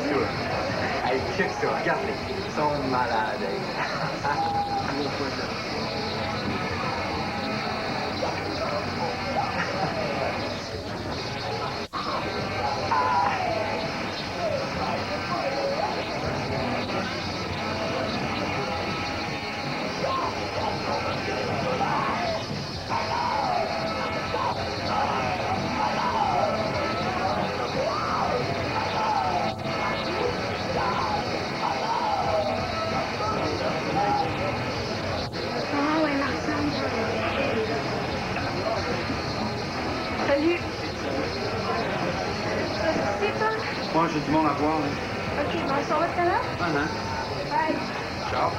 sûr. Hey, check ça, regarde, ils sont malades. Salut. C'est toi? Moi, j'ai du monde à voir. Là. Ok, bon, on s'en va tout à l'heure? Bye. Ciao.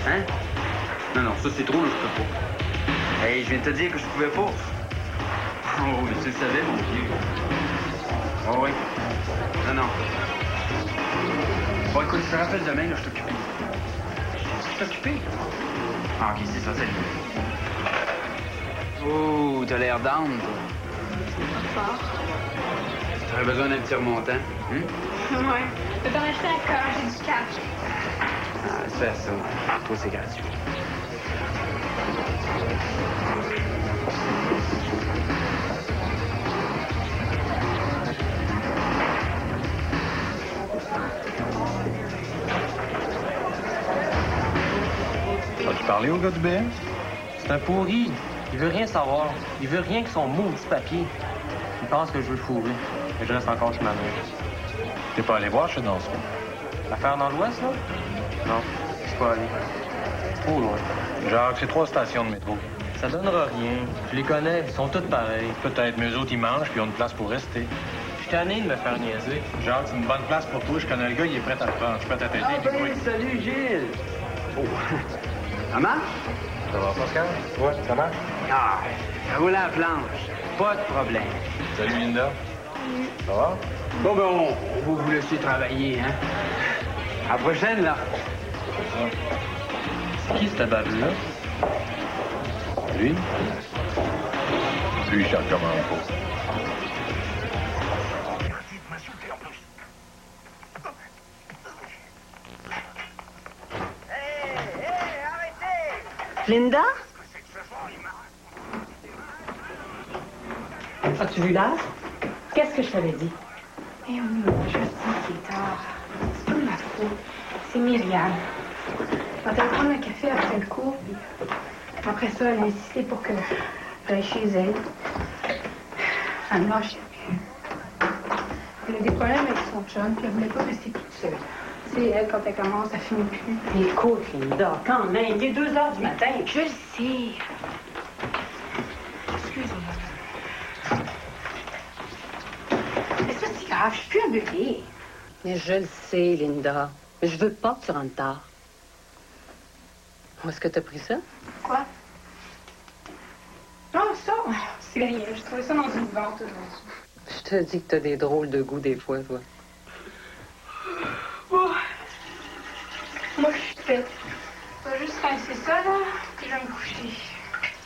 Hein? Non, ça c'est trop, là, je peux pas. Hey, je viens de te dire que je pouvais pas. Oh, mais tu le savais, mon vieux. Oh, oui. Non. Bon, écoute, je te rappelle demain, là, je suis occupé. Je suis occupé? Ah, ok, c'est ça, salut. Oh, t'as l'air down, toi. Fort. T'aurais besoin d'un petit remontant, hein? Ouais. Je vais t'en acheter un cœur, j'ai du cash. Ah, laisse faire ça. Toi, c'est gratuit. As-tu parlé au gars du BM? C'est un pourri. Il veut rien savoir. Il veut rien que son maudit papier. Il pense que je veux le fourrer. Mais je reste encore chez ma mère. T'es pas allé voir chez Danson? L'affaire dans l'Ouest, là? Non, je suis pas allé. C'est trop loin. Jacques, c'est 3 stations de métro. Ça donnera rien. Je les connais, ils sont tous pareils. Peut-être, mais eux autres, ils mangent, puis ils ont une place pour rester. Je suis tanné de me faire niaiser. Jacques, c'est une bonne place pour toi. Je connais le gars, il est prêt à te prendre. Je peux t'aider. Ah, ben, salut, Gilles. Oh. Ça marche? Ça va, Pascal? Ouais, ça marche? Ah, ça roule à la planche. Pas de problème. Salut, Linda. Ça va? Bon, ben, on va vous laisser travailler, hein? À la prochaine, là. C'est qui, cette bave-là? Lui? Lui, je le recommande pas. Linda? As-tu vu l'heure? Qu'est-ce que je t'avais dit? Eh oui, je sais qu'il est tard. C'est pas de ma faute. C'est Myriam. Elle va prendre un café après le cours, puis après ça, elle a insisté pour que j'aille chez elle. Elle me lâchait plus. Elle a des problèmes avec son chum, puis elle voulait pas rester toute seule. C'est elle, quand elle commence, ça finit plus. Écoute, Linda, quand même, il est 2 heures du matin. Je le sais. Excuse-moi. Mais c'est pas si grave, je suis plus bébé. Mais je le sais, Linda. Mais je veux pas que tu rentres tard. Où est-ce que t'as pris ça? Quoi? Non, ça, c'est rien. J'ai trouvé ça dans une vente aujourd'hui. Je te dis que t'as des drôles de goût des fois, toi. Oh. Moi, je suis faite. Je vais juste rincer ça, là, puis je vais me coucher.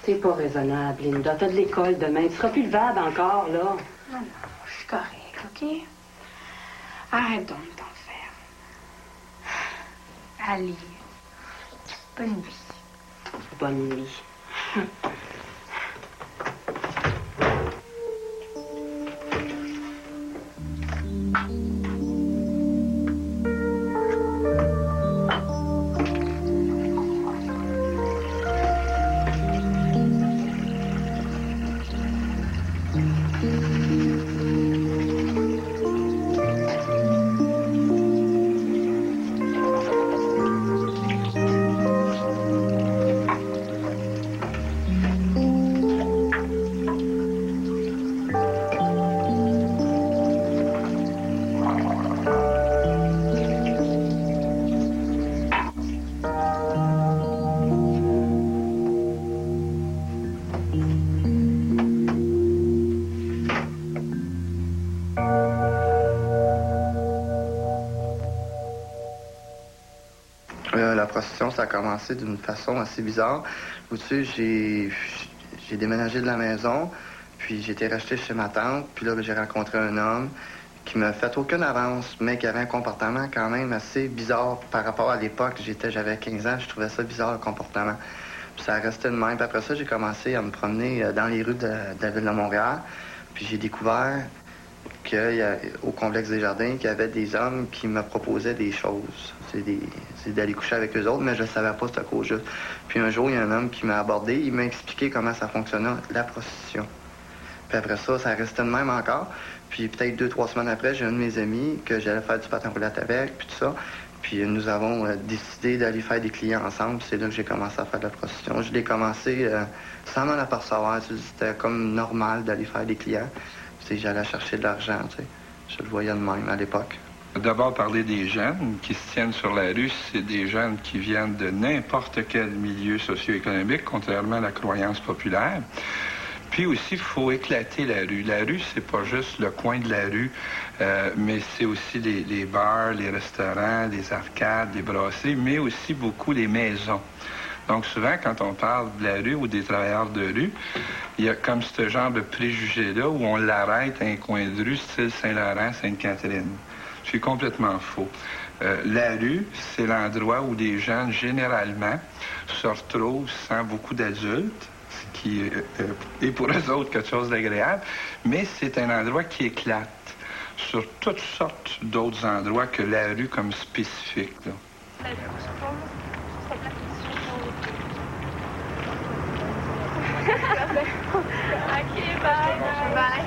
T'es pas raisonnable, Linda. T'as de l'école demain. Tu seras plus levable encore, là. Non, non, je suis correcte, OK? Arrête donc de t'en faire. Allez. Bonne nuit. Bonne nuit. La prostitution, ça a commencé d'une façon assez bizarre. Où tu sais, j'ai déménagé de la maison, puis j'ai été racheté chez ma tante, puis là, j'ai rencontré un homme qui m'a fait aucune avance, mais qui avait un comportement quand même assez bizarre par rapport à l'époque. J'avais 15 ans, je trouvais ça bizarre, le comportement. Puis ça restait de même. Puis après ça, j'ai commencé à me promener dans les rues de la ville de Montréal, puis j'ai découvert qu'au complexe des Jardins, qu'il y avait des hommes qui me proposaient des choses. C'est d'aller coucher avec eux autres, mais je ne savais pas c'était quoi juste. Puis un jour, il y a un homme qui m'a abordé, il m'a expliqué comment ça fonctionnait, la prostitution. Puis après ça, ça restait de même encore. Puis peut-être 2-3 semaines après, j'ai un de mes amis que j'allais faire du patin roulette avec, puis tout ça. Puis nous avons décidé d'aller faire des clients ensemble. C'est là que j'ai commencé à faire de la prostitution. Je l'ai commencé sans m'en apercevoir. C'était comme normal d'aller faire des clients. J'allais chercher de l'argent, tu sais. Je le voyais de même à l'époque. D'abord, parler des jeunes qui se tiennent sur la rue, c'est des jeunes qui viennent de n'importe quel milieu socio-économique, contrairement à la croyance populaire. Puis aussi, il faut éclater la rue. La rue, c'est pas juste le coin de la rue, mais c'est aussi les bars, les restaurants, les arcades, les brasseries, mais aussi beaucoup les maisons. Donc souvent, quand on parle de la rue ou des travailleurs de rue, il y a comme ce genre de préjugé-là où on l'arrête à un coin de rue, style Saint-Laurent, Sainte-Catherine. C'est complètement faux. La rue, c'est l'endroit où les jeunes, généralement, se retrouvent sans beaucoup d'adultes, ce qui est pour eux autres quelque chose d'agréable, mais c'est un endroit qui éclate sur toutes sortes d'autres endroits que la rue comme spécifique, là. OK, bye. Bye.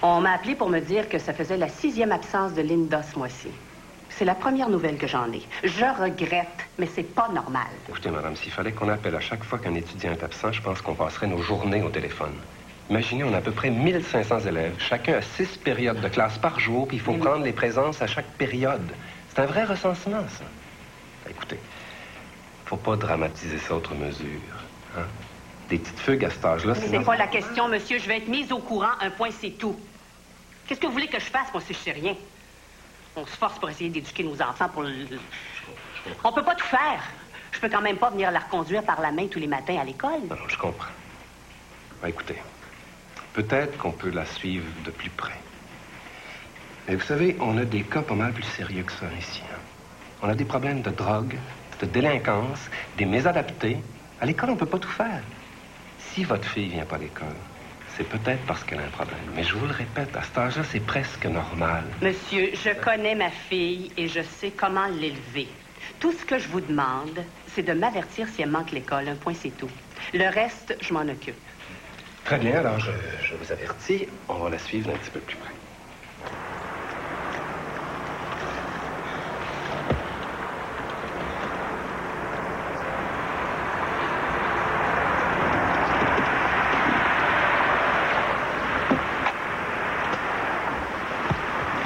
On m'a appelé pour me dire que ça faisait la 6e absence de Linda ce mois-ci. C'est la première nouvelle que j'en ai. Je regrette, mais c'est pas normal. Écoutez, madame, s'il fallait qu'on appelle à chaque fois qu'un étudiant est absent, je pense qu'on passerait nos journées au téléphone. Imaginez, on a à peu près 1500 élèves. Chacun a 6 périodes de classe par jour, puis il faut prendre les présences à chaque période. C'est un vrai recensement, ça. Écoutez, faut pas dramatiser ça outre mesure, hein? Des petites fugues à cet âge-là, C'est pas la question, monsieur. Je vais être mise au courant. Un point, c'est tout. Qu'est-ce que vous voulez que je fasse, moi, si je sais rien? On se force pour essayer d'éduquer nos enfants pour On peut pas tout faire. Je peux quand même pas venir la reconduire par la main tous les matins à l'école. Non, je comprends. Écoutez, peut-être qu'on peut la suivre de plus près. Mais vous savez, on a des cas pas mal plus sérieux que ça ici. Hein. On a des problèmes de drogue, de délinquance, des mésadaptés. À l'école, on ne peut pas tout faire. Si votre fille vient pas à l'école, c'est peut-être parce qu'elle a un problème. Mais je vous le répète, à cet âge-là, c'est presque normal. Monsieur, je connais ma fille et je sais comment l'élever. Tout ce que je vous demande, c'est de m'avertir si elle manque l'école. Un point, c'est tout. Le reste, je m'en occupe. Très bien, alors je vous avertis, on va la suivre d'un petit peu plus près.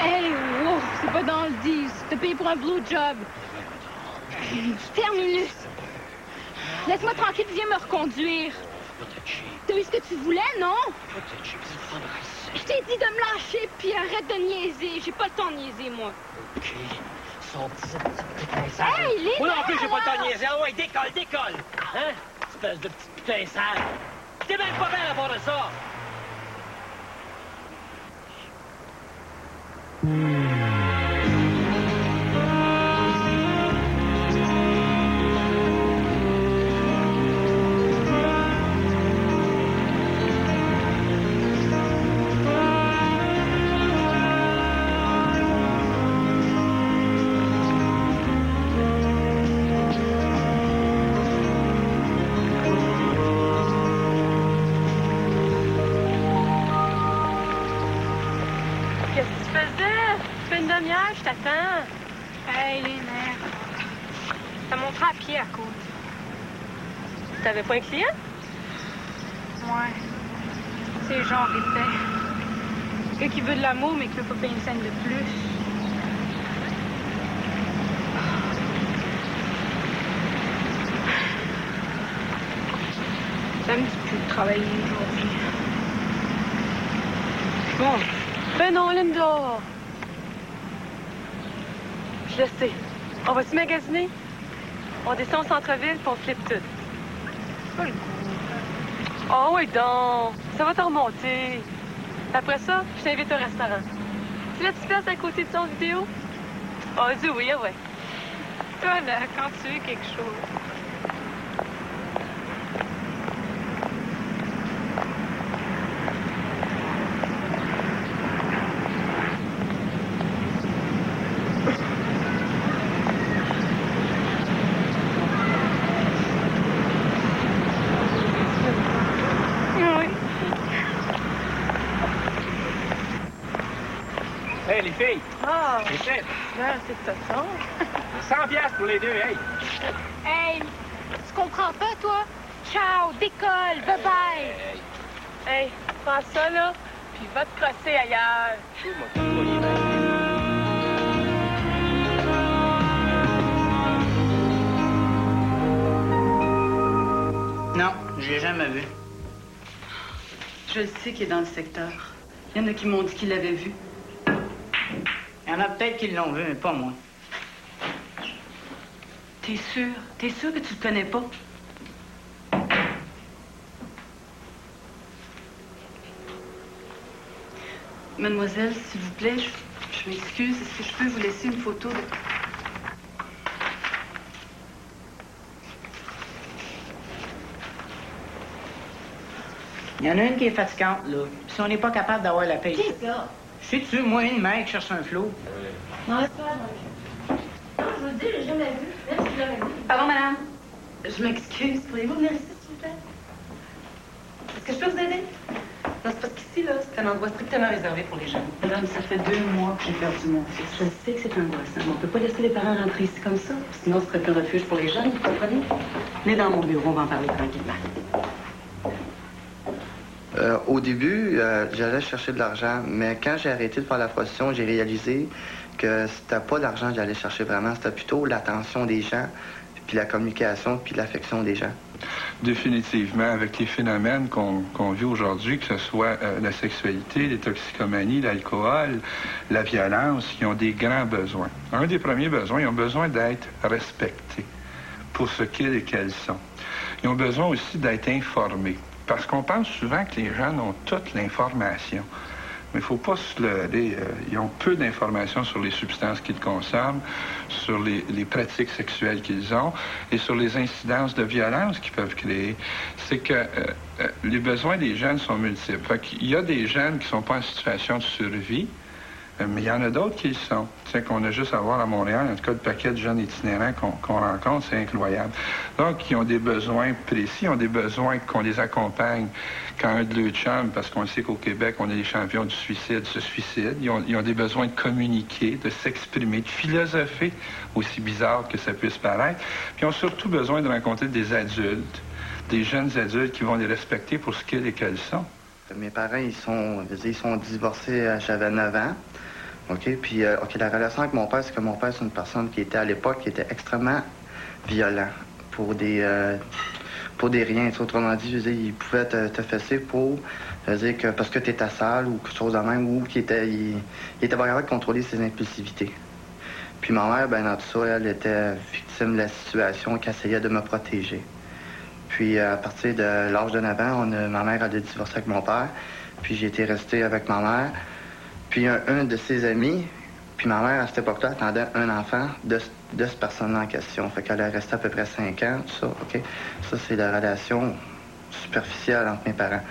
Hey, wow, c'est pas dans le 10. T'as payé pour un blue job. Terminus. Laisse-moi tranquille, viens me reconduire. T'as eu ce que tu voulais, non? Je t'ai dit de me lâcher, puis arrête de niaiser. J'ai pas le temps de niaiser, moi. Hey, les Moi non plus, j'ai pas le temps de niaiser. Ah ouais, décolle! Hein? Espèce de petit putain sale. T'es même pas bien à part de ça. Je t'attends. Hey, les nerfs. T'as montré à pied à côte. T'avais pas un client? Ouais. C'est genre épais. Quelqu'un qui veut de l'amour, mais qui veut pas payer une scène de plus. Ça me dit plus de travailler aujourd'hui. Bon. Ben non, Linda. Je le sais. On va-tu magasiner? On descend au centre-ville puis on flippe tout. Pas le goût. Oh oui donc. Ça va te remonter. Après ça, je t'invite au restaurant. Tu la petite place à côté de ton vidéo? Oh, dis oui, ah ouais. Toi, là, quand tu veux quelque chose. Hey, les filles! Ah! Les chefs! Là, c'est ça. 100 piastres pour les deux, hey! Hey, tu comprends pas, toi? Ciao, décolle, bye-bye! Hey, prends ça, là, puis va te crosser ailleurs. Non, je l'ai jamais vu. Je le sais qu'il est dans le secteur. Il y en a qui m'ont dit qu'ils l'avaient vu. Il y en a peut-être qui l'ont vu, mais pas moi. T'es sûr? T'es sûr que tu le connais pas? Mademoiselle, s'il vous plaît, je m'excuse. Est-ce que je peux vous laisser une photo de... Il y en a une qui est fatigante, là. Si on n'est pas capable d'avoir la paix. Qui ça? Je suis-tu, moi, une mère qui cherche un flot? Non, c'est pas moi. Non, je vous le dis, j'ai jamais vu. Même si je l'avais vu. Pardon, madame. Je m'excuse. Pourriez-vous venir ici, s'il vous plaît? Est-ce que je peux vous aider? Non, c'est parce qu'ici, là, c'est un endroit strictement réservé pour les jeunes. Madame, ça fait 2 mois que j'ai perdu mon fils. Je sais que c'est angoissant, mais on peut pas laisser les parents rentrer ici comme ça. Sinon, ce serait plus un refuge pour les jeunes, vous comprenez? Venez dans mon bureau, on va en parler tranquillement. Au début, j'allais chercher de l'argent, mais quand j'ai arrêté de faire la prostitution, j'ai réalisé que c'était pas l'argent que j'allais chercher vraiment, c'était plutôt l'attention des gens, puis la communication, puis l'affection des gens. Définitivement, avec les phénomènes qu'on vit aujourd'hui, que ce soit la sexualité, les toxicomanies, l'alcool, la violence, ils ont des grands besoins. Un des premiers besoins, ils ont besoin d'être respectés pour ce qu'ils et qu'elles sont. Ils ont besoin aussi d'être informés. Parce qu'on pense souvent que les jeunes ont toute l'information. Mais il ne faut pas se leurrer. Ils ont peu d'informations sur les substances qu'ils consomment, sur les pratiques sexuelles qu'ils ont et sur les incidences de violence qu'ils peuvent créer. C'est que les besoins des jeunes sont multiples. Fait qu'il y a des jeunes qui ne sont pas en situation de survie, mais il y en a d'autres qui le sont. Tu sais, qu'on a juste à voir à Montréal, en tout cas, le paquet de jeunes itinérants qu'on rencontre, c'est incroyable. Donc, ils ont des besoins précis, ils ont des besoins qu'on les accompagne quand un de leurs chums, parce qu'on sait qu'au Québec, on est les champions du suicide, se suicident. Ils ont des besoins de communiquer, de s'exprimer, de philosopher, aussi bizarre que ça puisse paraître. Puis ils ont surtout besoin de rencontrer des adultes, des jeunes adultes qui vont les respecter pour ce qu'ils et qu'elles sont. Mes parents, ils sont divorcés, j'avais 9 ans. OK? Puis, la relation avec mon père, c'est que mon père, c'est une personne qui était, à l'époque, qui était extrêmement violent pour des riens. Autrement dit, je veux dire, il pouvait te fesser pour, je veux dire, que parce que tu étais sale ou quelque chose de même, ou il était pas capable de contrôler ses impulsivités. Puis ma mère, ben dans tout ça, elle était victime de la situation qui essayait de me protéger. Puis, à partir de l'âge de 9 ans, ma mère a divorcé avec mon père. Puis, j'ai été resté avec ma mère. Puis, un de ses amis, puis ma mère, à cette époque-là, attendait un enfant de cette personne-là en question. Fait qu'elle est restée à peu près 5 ans, tout ça, OK? Ça, c'est la relation superficielle entre mes parents.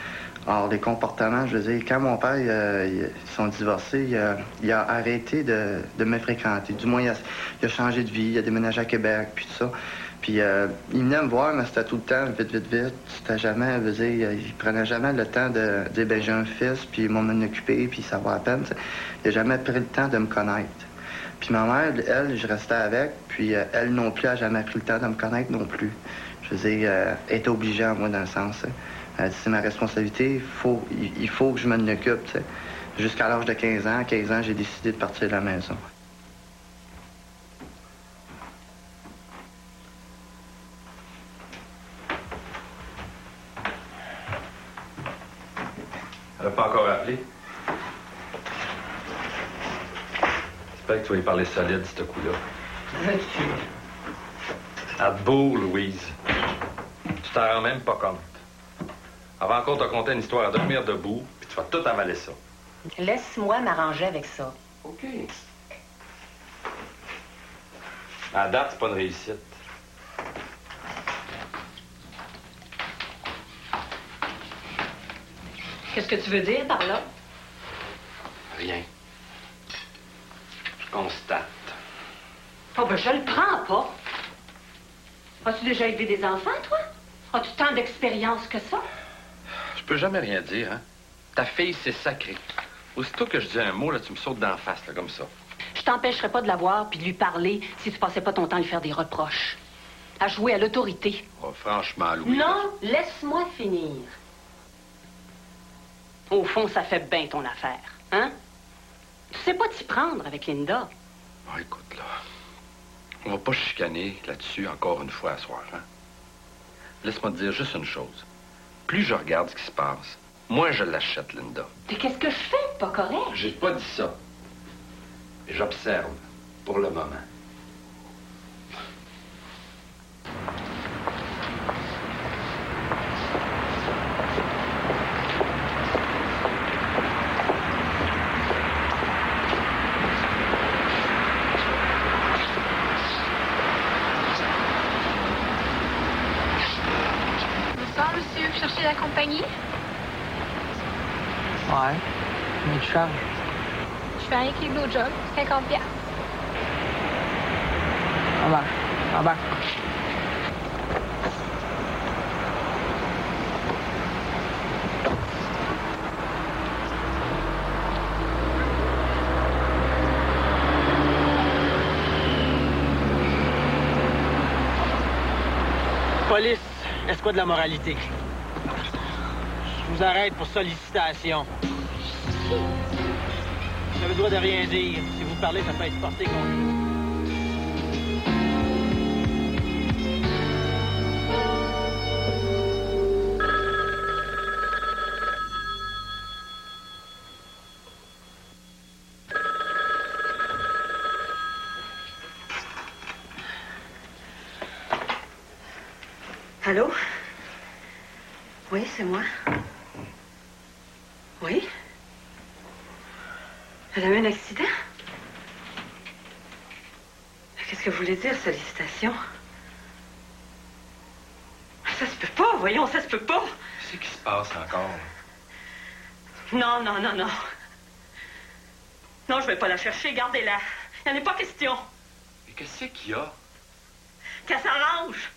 Alors, les comportements, je veux dire, quand mon père, ils sont divorcés, il a arrêté de me fréquenter. Du moins, il a changé de vie, il a déménagé à Québec, puis tout ça. Puis, il venait me voir, mais c'était tout le temps vite. C'était jamais, je veux dire, il prenait jamais le temps de dire, ben j'ai un fils, puis il m'en occuper, puis ça va à peine. T'sais. Il n'a jamais pris le temps de me connaître. Puis ma mère, elle, je restais avec, puis elle non plus, n'a jamais pris le temps de me connaître non plus. Je veux dire, elle était obligée à moi dans le sens. Elle dit, c'est ma responsabilité, il faut que je m'en occupe. T'sais. Jusqu'à l'âge de 15 ans. À 15 ans, j'ai décidé de partir de la maison. Elle n'a pas encore appelé? J'espère que tu vas y parler solide, ce coup-là. Veux-tu? À te bourre, Louise. Tu t'en rends même pas compte. Elle va encore te conter une histoire à dormir debout, puis tu vas tout avaler ça. Laisse-moi m'arranger avec ça. OK. À date, c'est pas une réussite. Qu'est-ce que tu veux dire par là? Rien. Je constate. Oh, ben, je le prends pas. As-tu déjà élevé des enfants, toi? As-tu tant d'expérience que ça? Je peux jamais rien dire, hein? Ta fille, c'est sacré. Aussitôt que je dis un mot, là, tu me sautes d'en face, là, comme ça. Je t'empêcherai pas de la voir puis de lui parler si tu passais pas ton temps à lui faire des reproches. À jouer à l'autorité. Oh, franchement, Louise. Non, laisse-moi finir. Au fond, ça fait bien ton affaire, hein? Tu sais pas t'y prendre avec Linda. Oh, écoute, là, on va pas chicaner là-dessus encore une fois à soir, hein? Laisse-moi te dire juste une chose. Plus je regarde ce qui se passe, moins je l'achète, Linda. Mais qu'est-ce que je fais? Pas correct. J'ai pas dit ça. J'observe, pour le moment. Bonsoir, monsieur. Vous cherchez la compagnie? Ouais. Mais tu charges? Je fais rien que les blowjobs. 50$. En bas. Police, escouade de la moralité. Je vous arrête pour sollicitation. Vous avez le droit de rien dire. Si vous parlez, ça peut être porté contre vous. Allô? Oui, c'est moi. Oui? Elle a eu un accident? Qu'est-ce que voulait dire, sollicitation? Ça se peut pas, voyons, ça se peut pas. Qu'est-ce qui se passe encore? Non. Non, je vais pas la chercher, gardez-la. Il n'y en a pas question. Mais qu'est-ce qu'il y a? Qu'elle s'arrange.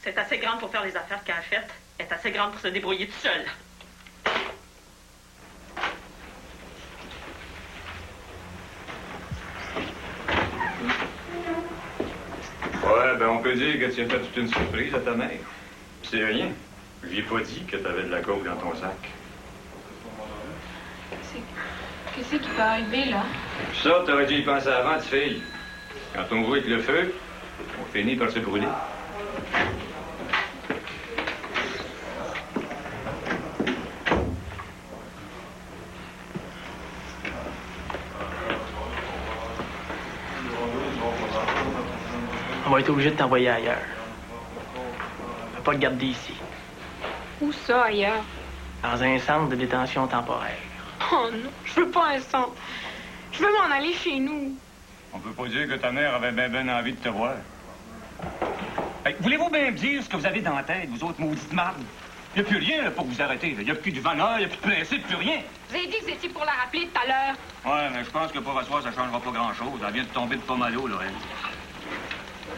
C'est assez grande pour faire les affaires qu'elle a faites. Elle est assez grande pour se débrouiller toute seule. Ouais, ben on peut dire que tu as fait toute une surprise à ta mère. C'est rien. Je lui ai pas dit que t'avais de la coke dans ton sac. Qu'est-ce qui peut arriver, là? Ça, t'aurais dû y penser avant, petite fille. Quand on voit avec le feu, on finit par se brûler. On va être obligé de t'envoyer ailleurs. On peut pas te garder ici. Où ça, ailleurs? Dans un centre de détention temporaire. Oh non, je veux pas un centre. Je veux m'en aller chez nous. On peut pas dire que ta mère avait ben envie de te voir. Hey, voulez-vous bien me dire ce que vous avez dans la tête, vous autres maudites mardes? Il n'y a plus rien là, pour vous arrêter. Il n'y a plus de vanneur, il n'y a plus de principe, plus rien. Vous avez dit que vous étiez pour la rappeler tout à l'heure. Ouais, mais je pense que pour asseoir, ça changera pas grand-chose. Elle vient de tomber de pas mal haut, là, elle.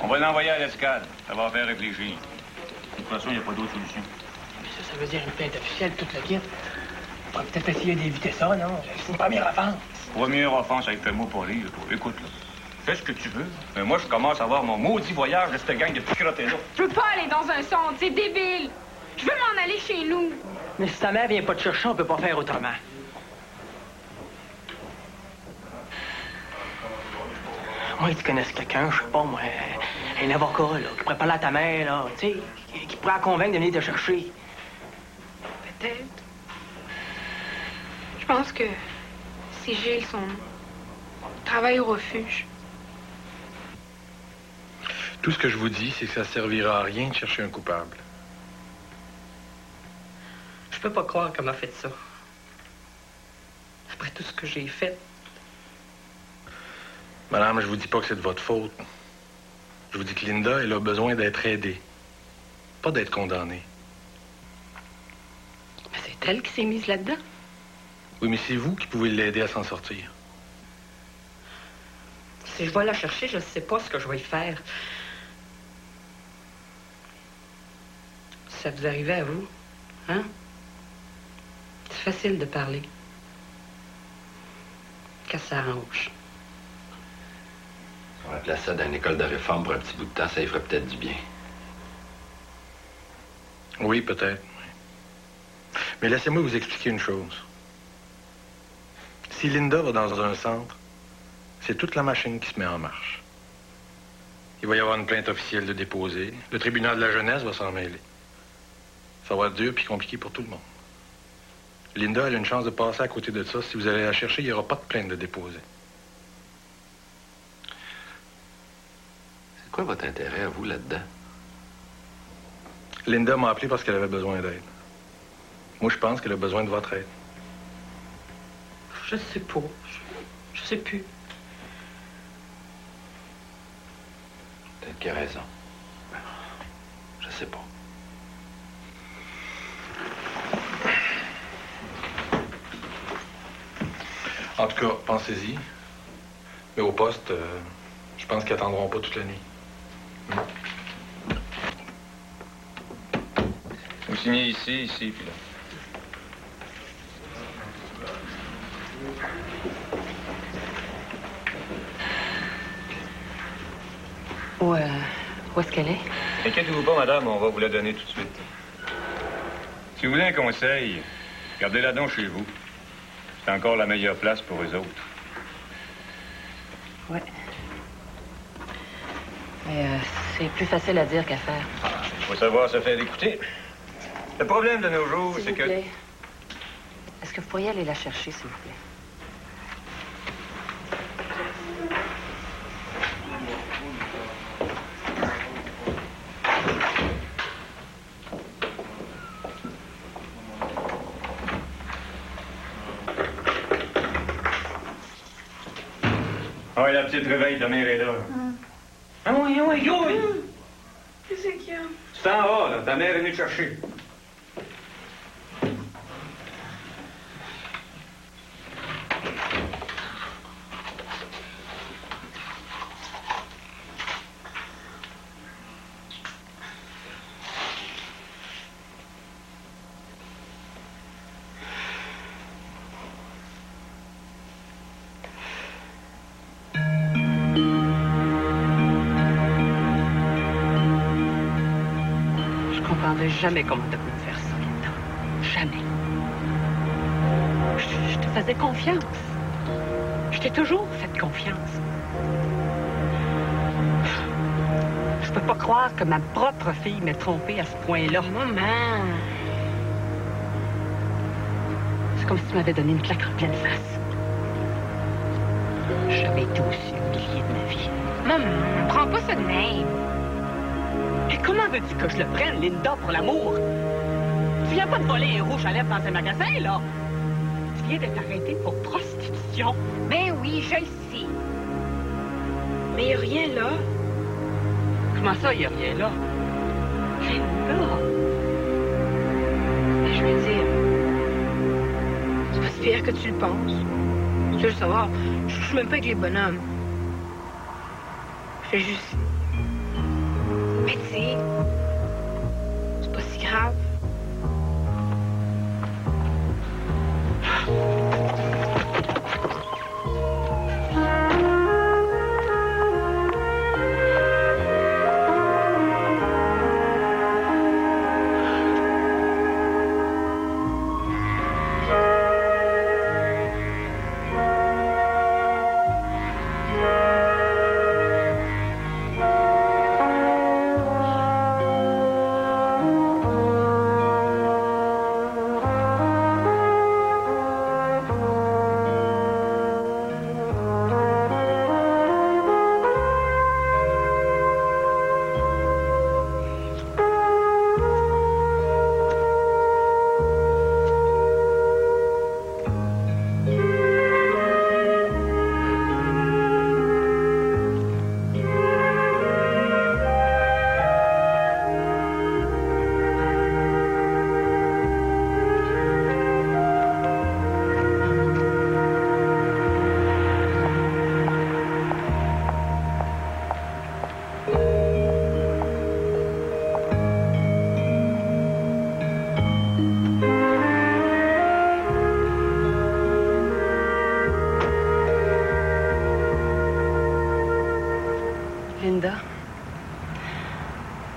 On va l'envoyer à l'escale. Ça va faire réfléchir. De toute façon, il n'y a pas d'autre solution. Mais ça veut dire une plainte officielle, toute la guide. On va peut-être essayer d'éviter ça, non? C'est une première offense. Première offense avec le mot poli, là, toi. Écoute, là. Fais ce que tu veux. Mais moi, je commence à avoir mon maudit voyage de cette gang de petits crottés-là. Je veux pas aller dans un centre, c'est débile. Je veux m'en aller chez nous. Mais si ta mère vient pas te chercher, on peut pas faire autrement. Moi, tu connais quelqu'un, je sais pas, moi, un avocat, là, qui pourrait parler à ta mère, là, tu sais, qui pourrait la convaincre de venir te chercher. Peut-être. Je pense que c'est Gilles, son travail au refuge. Tout ce que je vous dis, c'est que ça servira à rien de chercher un coupable. Je peux pas croire qu'elle m'a fait ça. Après tout ce que j'ai fait. Madame, je vous dis pas que c'est de votre faute. Je vous dis que Linda, elle a besoin d'être aidée. Pas d'être condamnée. Mais c'est elle qui s'est mise là-dedans. Oui, mais c'est vous qui pouvez l'aider à s'en sortir. Si je vais la chercher, je ne sais pas ce que je vais y faire. Ça vous arrivait à vous, hein? C'est facile de parler. Qu'elle s'arrange. On va placer ça dans une école de réforme pour un petit bout de temps, ça y ferait peut-être du bien. Oui, peut-être. Mais laissez-moi vous expliquer une chose. Si Linda va dans un centre, c'est toute la machine qui se met en marche. Il va y avoir une plainte officielle de déposer. Le tribunal de la jeunesse va s'en mêler. Ça va être dur puis compliqué pour tout le monde. Linda, elle a une chance de passer à côté de ça. Si vous allez la chercher, il n'y aura pas de plainte de déposer. C'est quoi votre intérêt à vous là-dedans? Linda m'a appelé parce qu'elle avait besoin d'aide. Moi, je pense qu'elle a besoin de votre aide. Je sais pas. Je sais plus. Peut-être qu'il a raison. Je sais pas. En tout cas, pensez-y. Mais au poste, je pense qu'ils attendront pas toute la nuit. Vous signez ici, puis là. Où est-ce qu'elle est? Inquiétez-vous pas, madame, on va vous la donner tout de suite. Si vous voulez un conseil, gardez-la donc chez vous. C'est encore la meilleure place pour eux autres. Ouais. Mais c'est plus facile à dire qu'à faire. Il faut savoir se faire écouter. Le problème de nos jours, c'est que... Est-ce que vous pourriez aller la chercher, s'il vous plaît? Ah oui, la petite réveille, ta mère est là. Ah oui, oui, oui. Qu'est-ce qu'il y a? Tu t'en vas, là. Ta mère est venue te chercher. Jamais comment t'as pu me faire ça, Linda. Jamais. Je te faisais confiance. Je t'ai toujours fait confiance. Je peux pas croire que ma propre fille m'ait trompée à ce point-là. Maman! C'est comme si tu m'avais donné une claque en pleine face. J'ai jamais été aussi humiliée de ma vie. Maman, prends pas ça de même. Et comment veux-tu que je le prenne, Linda, pour l'amour? Tu viens pas de voler un rouge à lèvres dans un magasin, là? Tu viens d'être arrêtée pour prostitution. Ben oui, je le sais. Mais y a rien là. Comment ça, y a rien là? Linda! Ben, je veux dire, c'est pas si pire que tu le penses. Tu veux le savoir, je suis même pas avec les bonhommes. Je fais juste... Mais tu sais, c'est pas si grave.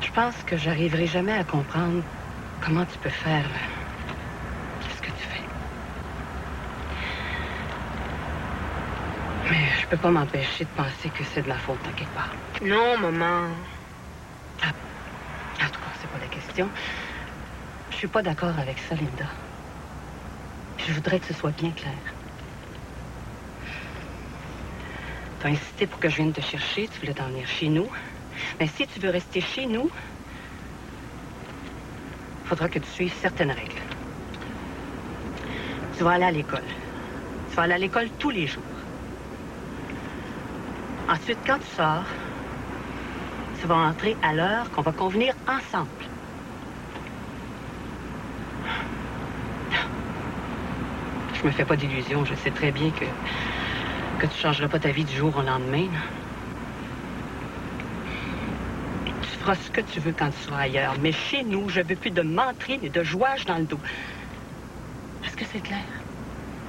Je pense que j'arriverai jamais à comprendre comment tu peux faire ce que tu fais. Mais je peux pas m'empêcher de penser que c'est de la faute à quelque part. Non, maman. En tout cas, c'est pas la question. Je suis pas d'accord avec ça, Linda. Je voudrais que ce soit bien clair. T'as insisté pour que je vienne te chercher, tu voulais t'en venir chez nous. Mais si tu veux rester chez nous, il faudra que tu suives certaines règles. Tu vas aller à l'école. Tu vas aller à l'école tous les jours. Ensuite, quand tu sors, tu vas entrer à l'heure qu'on va convenir ensemble. Je me fais pas d'illusions. Je sais très bien que tu changeras pas ta vie du jour au lendemain. Tu feras ce que tu veux quand tu seras ailleurs. Mais chez nous, je veux plus de menteries ni de jouage dans le dos. Est-ce que c'est clair?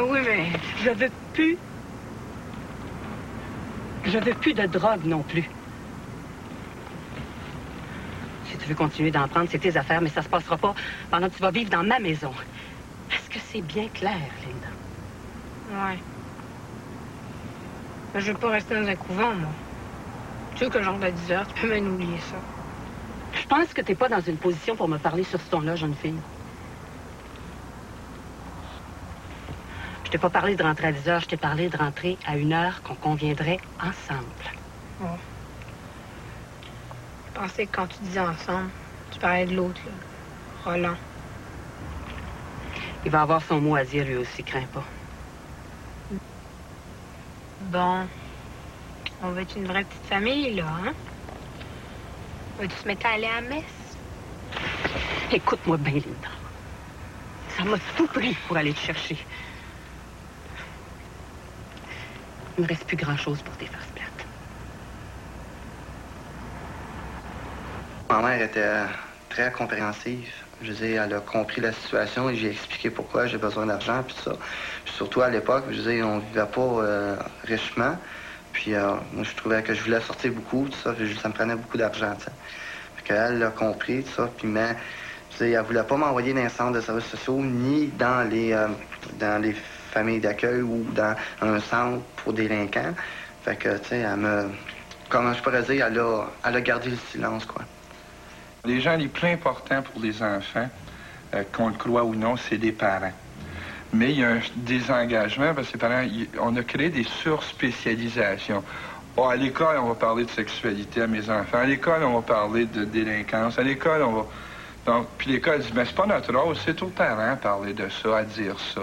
Oui, mais... Je veux plus de drogue non plus. Si tu veux continuer d'en prendre, c'est tes affaires, mais ça se passera pas pendant que tu vas vivre dans ma maison. Est-ce que c'est bien clair, Linda? Ouais. Mais je veux pas rester dans un couvent, moi. Tu veux que j'entre à 10 heures, tu peux même oublier ça. Je pense que t'es pas dans une position pour me parler sur ce ton-là, jeune fille. Je t'ai pas parlé de rentrer à 10 heures, je t'ai parlé de rentrer à 1 heure qu'on conviendrait ensemble. Oh. Je pensais que quand tu disais ensemble, tu parlais de l'autre, là. Roland. Il va avoir son mot à dire, lui aussi, crains pas. Bon. On va être une vraie petite famille, là, hein? Vas-tu se mettre à aller à la messe? Écoute-moi bien, Linda. Ça m'a tout pris pour aller te chercher. Il me reste plus grand-chose pour tes farces plates. Ma mère était très compréhensive. Je veux dire, elle a compris la situation et j'ai expliqué pourquoi j'ai besoin d'argent, puis tout ça. Puis surtout à l'époque, je veux dire, on vivait pas richement. Puis moi, je trouvais que je voulais sortir beaucoup, tout ça. Ça me prenait beaucoup d'argent, tu sais. Fait qu'elle l'a compris, tout ça. Puis mais, je veux dire, elle voulait pas m'envoyer dans les centres de services sociaux, ni dans les familles d'accueil ou dans un centre pour délinquants. Fait que, tu sais, elle me... Comment je pourrais dire, elle a gardé le silence, quoi. Les gens les plus importants pour les enfants, qu'on le croit ou non, c'est les parents. Mais il y a un désengagement parce que les parents, on a créé des surspécialisations. Oh, à l'école, on va parler de sexualité à mes enfants. À l'école, on va parler de délinquance. À l'école, on va... Donc, puis l'école dit, mais c'est pas notre rôle, c'est aux parents à parler de ça, à dire ça.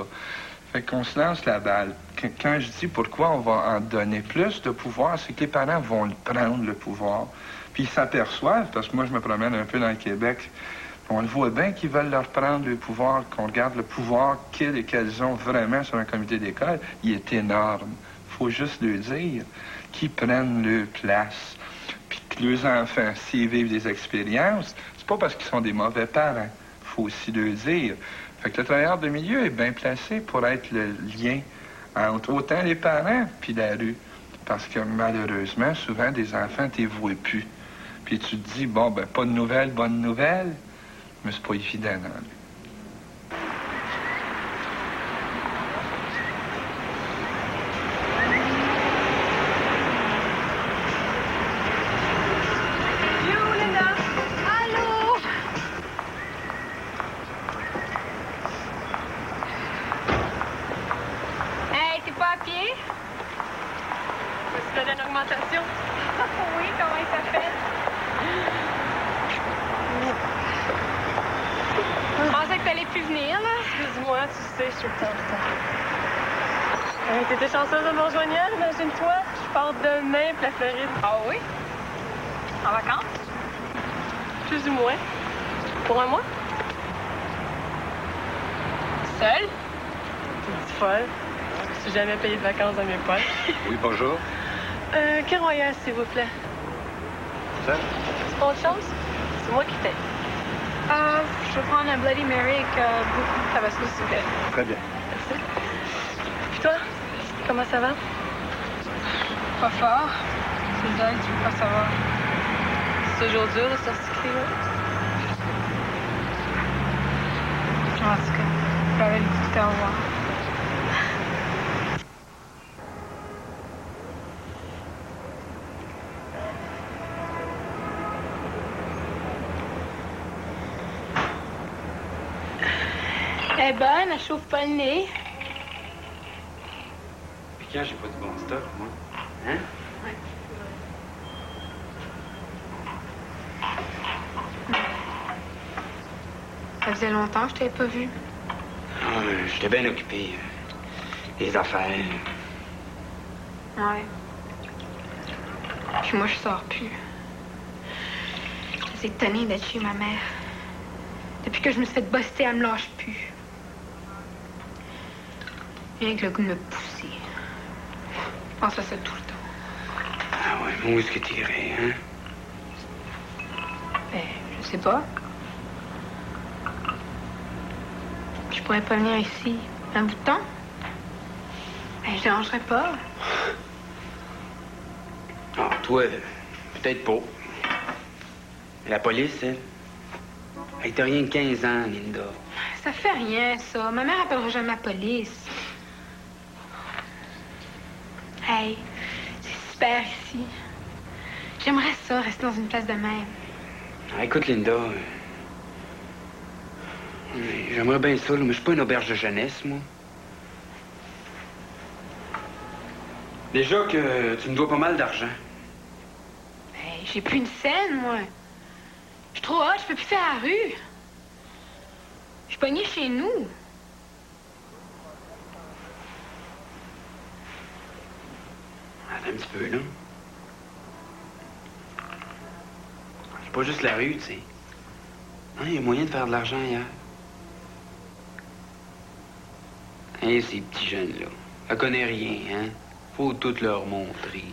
Fait qu'on se lance la balle. Quand je dis pourquoi on va en donner plus de pouvoir, c'est que les parents vont le prendre, le pouvoir. Puis ils s'aperçoivent, parce que moi, je me promène un peu dans le Québec, on le voit bien qu'ils veulent leur prendre le pouvoir, qu'on regarde le pouvoir qu'ils et qu'elles ont vraiment sur un comité d'école, il est énorme. Il faut juste le dire, qu'ils prennent leur place. Puis que les enfants, s'ils vivent des expériences, c'est pas parce qu'ils sont des mauvais parents. Il faut aussi le dire. Fait que le travailleur de milieu est bien placé pour être le lien entre autant les parents puis la rue. Parce que malheureusement, souvent, des enfants, t'y vois plus. Puis tu te dis, bon, ben, pas de nouvelles, bonne nouvelle, mais c'est pas évident dans la vie. Yo, Linda! Allô? Hey, t'es pas à pied? Tu donnes une augmentation? Oui, comment il s'appelle? Je pensais que t'allais plus venir, là. Excuse-moi, tu sais, je suis tout le temps en retard. T'étais chanceuse de me rejoindre, imagine-toi. Je pars demain pour la Floride. Ah oui? En vacances? Plus ou moins. Pour un mois? Seule? T'es folle. Je suis jamais payé de vacances dans mes poches. Oui, bonjour. Quel royal, s'il vous plaît? Ça? C'est pas autre chose? C'est moi qui paye. Je vais prendre un Bloody Mary avec beaucoup de tabasco, s'il vous plaît. Très bien. Merci. Puis toi, comment ça va? Pas fort. C'est dingue, tu veux pas savoir. C'est toujours dur de sortir là? En tout cas, j'avais le goût de te revoir. Elle est bonne, elle chauffe pas le nez. Mais quand j'ai pas du bon stock, moi? Hein? Ça faisait longtemps que je t'avais pas vu. Ah, j'étais bien occupé. Les affaires. Ouais. Puis moi, je sors plus. Je suis étonnée d'être chez ma mère. Depuis que je me suis fait bosser, elle me lâche plus. Rien que le goût de me pousser. Je pense à ça tout le temps. Ah ouais, mais où est-ce que t'irais, hein? Ben, je sais pas. Je pourrais pas venir ici un bout de temps. Ben, je dérangerais pas. Ah, toi, peut-être pas. La police, elle. Hey, t'as rien de 15 ans, Linda. Ça fait rien, ça. Ma mère appellera jamais la police. Hey, c'est super ici. J'aimerais ça, rester dans une place de même. Ah, écoute, Linda, j'aimerais bien ça, là, mais je suis pas une auberge de jeunesse, moi. Déjà que tu me dois pas mal d'argent. Hey, j'ai plus une scène, moi. Je suis trop hot, je peux plus faire la rue. Je suis pognée chez nous. Attends un petit peu, là. pas juste la rue, tu sais. Hein, il y a moyen de faire de l'argent hier. Hein, ces petits jeunes-là. Elle connaît rien, hein? Faut tout leur montrer.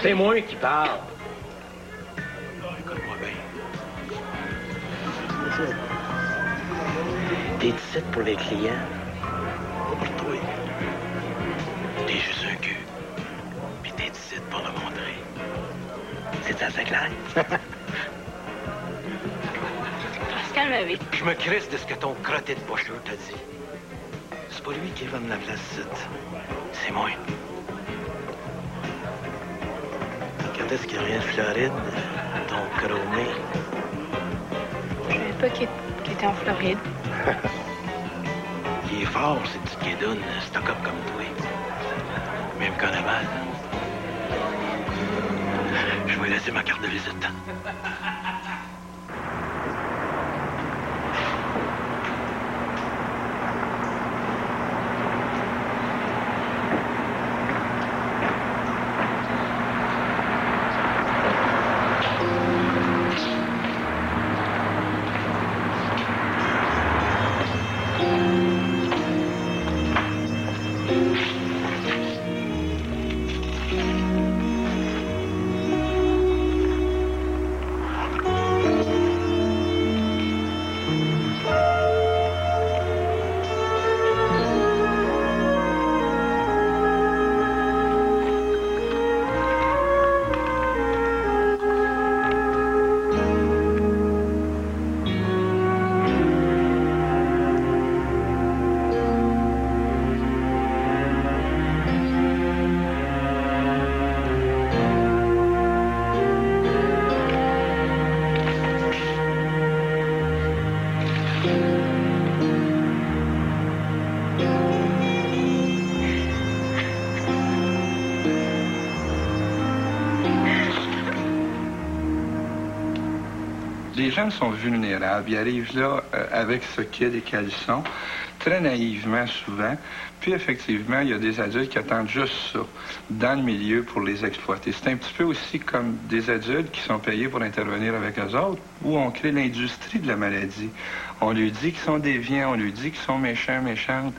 C'est moi qui parle. Écoute-moi bien. T'es ici pour les clients, pas pour toi. T'es juste un cul. Puis t'es ici pour le montrer. C'est ça, c'est clair? Pascal m'avait... Je me crisse de ce que ton crotté de pocheur t'a dit. C'est pas lui qui va me la place ici. C'est moi. Quand est-ce qu'il revient de Floride, ton chromé? Je savais pas qu'il était en Floride. Il est fort, c'est petit guédoune, stock-up comme toi. Mais il me connaît mal. Je vais laisser ma carte de visite. jeunes sont vulnérables. Ils arrivent là avec ce qu'ils et qu'elles sont, très naïvement souvent. Puis, effectivement, il y a des adultes qui attendent juste ça, dans le milieu, pour les exploiter. C'est un petit peu aussi comme des adultes qui sont payés pour intervenir avec eux autres, où on crée l'industrie de la maladie. On lui dit qu'ils sont déviants, on lui dit qu'ils sont méchants, méchantes,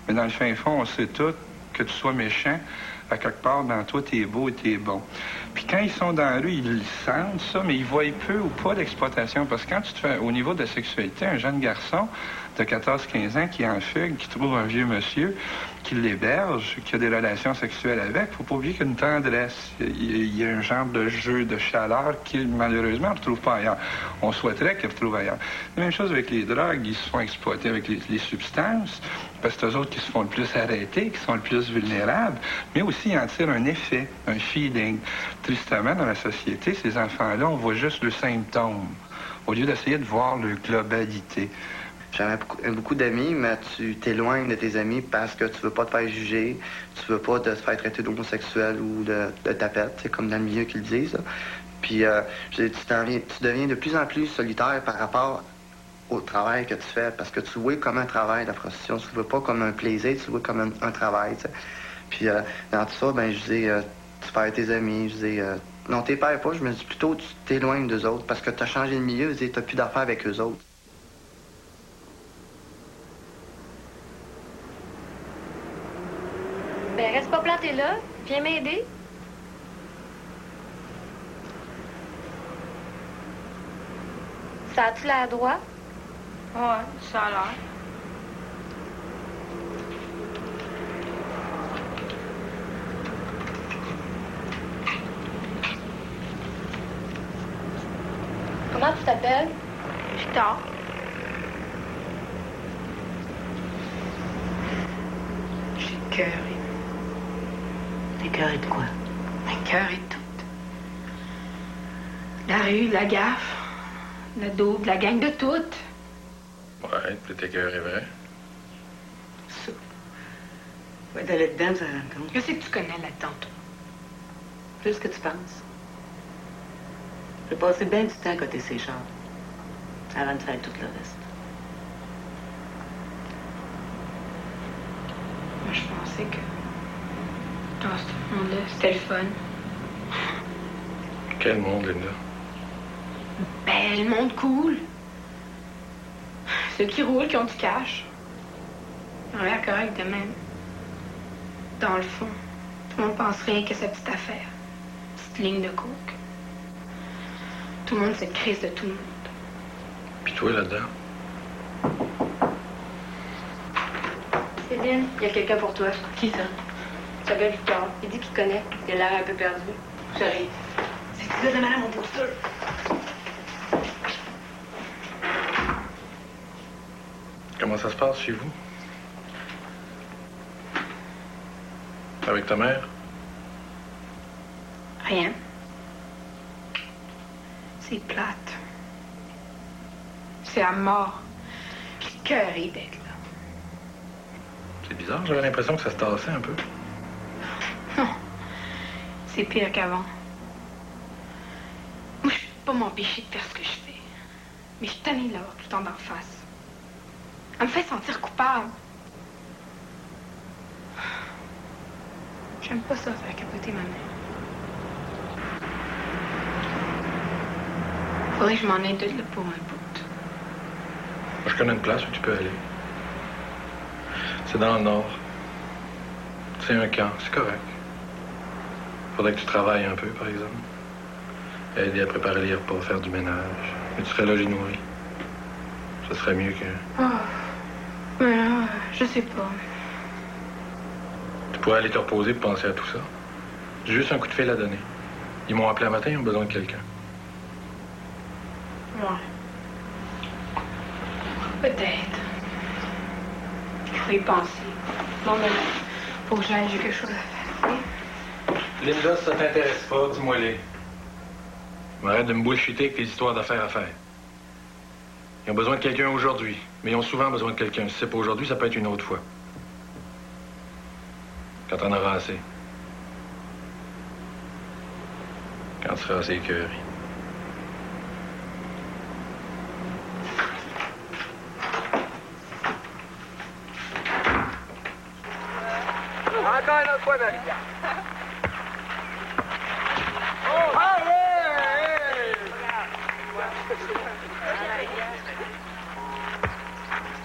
mais dans le fin fond, on sait tous que tu sois méchant, à quelque part, dans toi, t'es beau et t'es bon. Puis quand ils sont dans la rue, ils le sentent, ça, mais ils voient peu ou pas d'exploitation. Parce que quand tu te fais, au niveau de la sexualité, un jeune garçon de 14-15 ans qui est en fugue, qui trouve un vieux monsieur, qui l'héberge, qui a des relations sexuelles avec, faut pas oublier qu'il y a une tendresse. Il y a un genre de jeu, de chaleur qu'il, malheureusement, ne retrouve pas ailleurs. On souhaiterait qu'il retrouve ailleurs. La même chose avec les drogues, ils se font exploiter avec les substances, parce que c'est eux autres qui se font le plus arrêter, qui sont le plus vulnérables, mais aussi ils en tirent un effet, un feeling. Tristement, dans la société, ces enfants-là, on voit juste le symptôme, au lieu d'essayer de voir leur globalité. J'avais beaucoup d'amis, mais tu t'éloignes de tes amis parce que tu veux pas te faire juger, tu veux pas te faire traiter d'homosexuel ou de tapette, c'est comme dans le milieu qu'ils le disent. Puis tu deviens de plus en plus solitaire par rapport au travail que tu fais, parce que tu vois comme un travail, la prostitution, tu le vois pas comme un plaisir, tu le vois comme un travail, t'sais. Puis dans tout ça, ben je dis, tu perds tes amis, je dis, non, t'es perds pas, je me dis plutôt, tu t'éloignes d'eux autres, parce que tu as changé de milieu, je dis, t'as plus d'affaires avec eux autres. Ben, reste pas planté là. Viens m'aider. Ça a-tu l'air droit? Ouais, ça a l'air. Comment tu t'appelles? Victor. J'ai le cœur. T'es cœuré de quoi? Un cœur et tout. La rue, la gaffe, le double, la gang de toutes. Ouais, t'es cœuré vrai. Ça. Ouais, d'aller dedans, ça rend compte. Qu'est-ce que tu connais là-dedans, toi? Plus que tu penses. J'ai passé bien du temps à côté de ces chars, avant de faire tout le reste. Moi, je pensais que dans ce monde-là, c'était le fun. Quel monde, Linda? Ben, le monde cool. Ceux qui roulent, qui ont du cash. Ils ont l'air correct de même. Dans le fond, tout le monde pense rien que sa petite affaire. Petite ligne de coke. Tout le monde se crise de tout le monde. Puis toi, là-dedans? Céline, il y a quelqu'un pour toi. Qui ça? Il s'appelle Victor. Il dit qu'il connaît. Il a l'air un peu perdu. J'arrive. C'est que tu dois demander à mon poster. Comment ça se passe chez vous? Avec ta mère? Rien. C'est plate. C'est à mort. Puis le cœur est d'être là. C'est bizarre, j'avais l'impression que ça se tassait un peu. Non. C'est pire qu'avant. Moi, je peux pas m'empêcher de faire ce que je fais. Mais je suis tannée de l'avoir tout le temps d'en face. Elle me fait sentir coupable. J'aime pas ça, faire capoter ma mère. Faudrait que je m'en aille de là pour un bout. Moi, je connais une place où tu peux aller. C'est dans le nord. C'est un camp, c'est correct. Faudrait que tu travailles un peu, par exemple. Aider à préparer les repas, faire du ménage. Mais tu serais logé nourri. Ça serait mieux que... Oh. Mais là, je sais pas. Tu pourrais aller te reposer pour penser à tout ça. J'ai juste un coup de fil à donner. Ils m'ont appelé un matin, ils ont besoin de quelqu'un. Ouais. Peut-être. Il faut y penser. Bon, ben, faut que j'aille, j'ai quelque chose à faire. Linda, si ça t'intéresse pas, dis-moi-les. Arrête de me bullshiter avec tes histoires d'affaires à faire. Ils ont besoin de quelqu'un aujourd'hui, mais ils ont souvent besoin de quelqu'un. Si c'est pas aujourd'hui, ça peut être une autre fois. Quand t'en auras assez. Quand tu seras assez écœuré. un autre fois, Marie-Pierre. Ah ouais!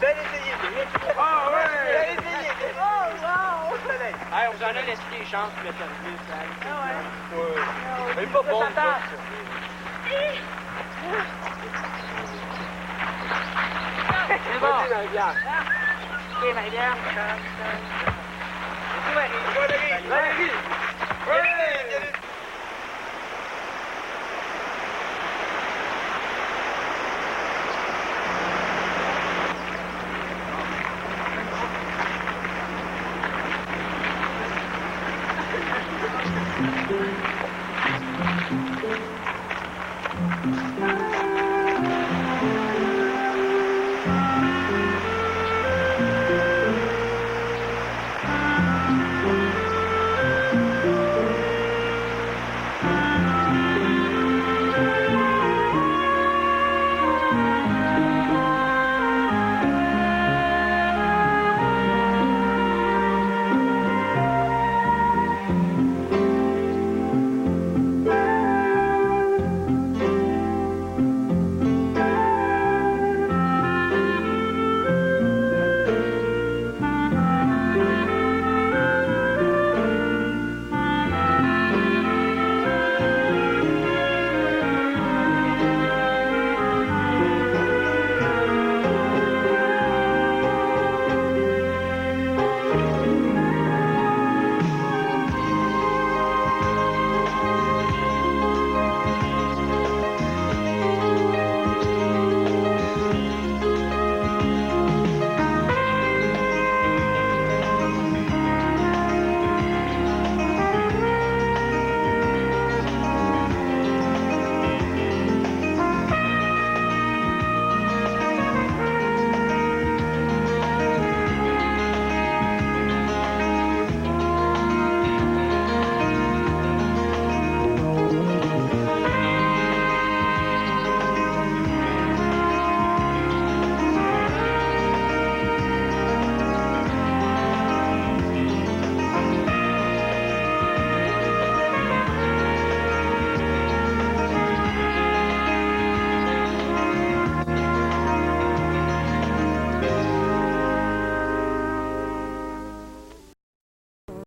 Bien essayé. Ah ouais! Bien essayé. Oh, wow! Hey, on vous en a laissé des chances pour le service. Ah ouais? C'est pas bon, ça. C'est bon. Vas-y, Marie-Pierre. Ok, Marie-Pierre. Valérie! Valérie! Oui!